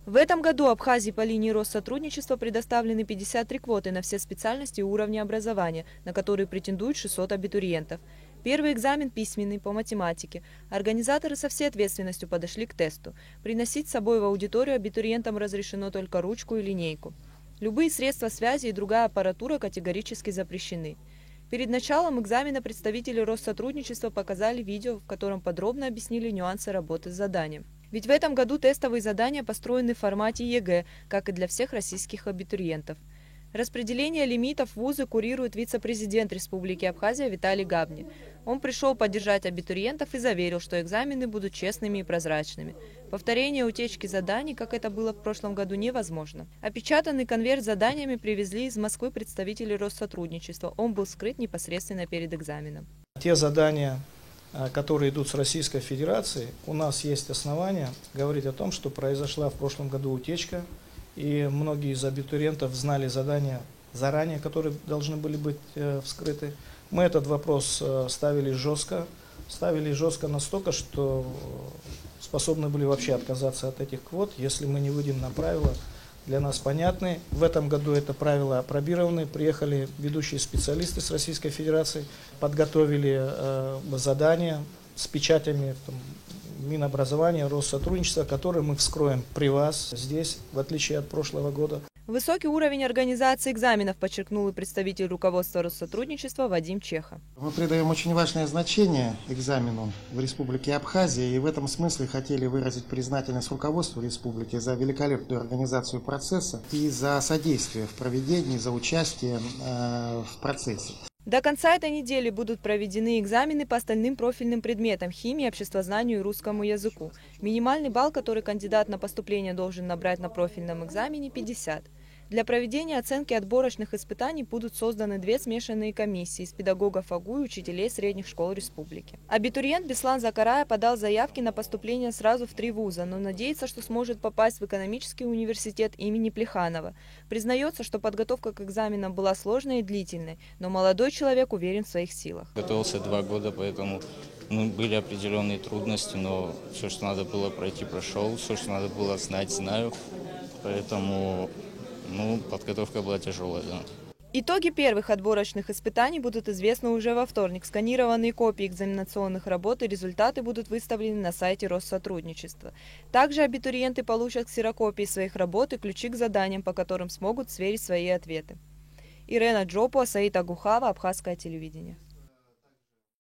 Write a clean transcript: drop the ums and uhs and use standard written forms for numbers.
В этом году Абхазии по линии Россотрудничества предоставлены 53 квоты на все специальности и уровни образования, на которые претендуют 600 абитуриентов. Первый экзамен письменный по математике. Организаторы со всей ответственностью подошли к тесту. Приносить с собой в аудиторию абитуриентам разрешено только ручку и линейку. Любые средства связи и другая аппаратура категорически запрещены. Перед началом экзамена представители Россотрудничества показали видео, в котором подробно объяснили нюансы работы с заданием. Ведь в этом году тестовые задания построены в формате ЕГЭ, как и для всех российских абитуриентов. Распределение лимитов в вузы курирует вице-президент Республики Абхазия Виталий Габни. Он пришел поддержать абитуриентов и заверил, что экзамены будут честными и прозрачными. Повторение утечки заданий, как это было в прошлом году, невозможно. Опечатанный конверт с заданиями привезли из Москвы представители Россотрудничества. Он был скрыт непосредственно перед экзаменом. Те задания, которые идут с Российской Федерации, у нас есть основания говорить о том, что произошла в прошлом году утечка, и многие из абитуриентов знали задания заранее, которые должны были быть вскрыты. Мы этот вопрос ставили жестко настолько, что способны были вообще отказаться от этих квот, если мы не выйдем на правила для нас понятные. В этом году это правила опробированы, приехали ведущие специалисты с Российской Федерации, подготовили задания с печатями Минобразования, Россотрудничества, которые мы вскроем при вас здесь, в отличие от прошлого года. Высокий уровень организации экзаменов подчеркнул и представитель руководства Россотрудничества Вадим Чеха. Мы придаем очень важное значение экзамену в Республике Абхазия, и в этом смысле хотели выразить признательность руководству республики за великолепную организацию процесса и за содействие в проведении, за участие в процессе. До конца этой недели будут проведены экзамены по остальным профильным предметам – химии, обществознанию и русскому языку. Минимальный балл, который кандидат на поступление должен набрать на профильном экзамене – 50. Для проведения оценки отборочных испытаний будут созданы 2 смешанные комиссии из педагогов АГУ и учителей средних школ республики. Абитуриент Беслан Закарая подал заявки на поступление сразу в 3 вуза, но надеется, что сможет попасть в экономический университет имени Плеханова. Признается, что подготовка к экзаменам была сложной и длительной, но молодой человек уверен в своих силах. Готовился 2 года, поэтому были определенные трудности, но все, что надо было пройти, прошел, все, что надо было знать, знаю, поэтому подготовка была тяжелая, да. Итоги первых отборочных испытаний будут известны уже во вторник. Сканированные копии экзаменационных работ и результаты будут выставлены на сайте Россотрудничества. Также абитуриенты получат ксерокопии своих работ и ключи к заданиям, по которым смогут сверить свои ответы. Ирена Джопуа, Саид Агухава, Абхазское телевидение.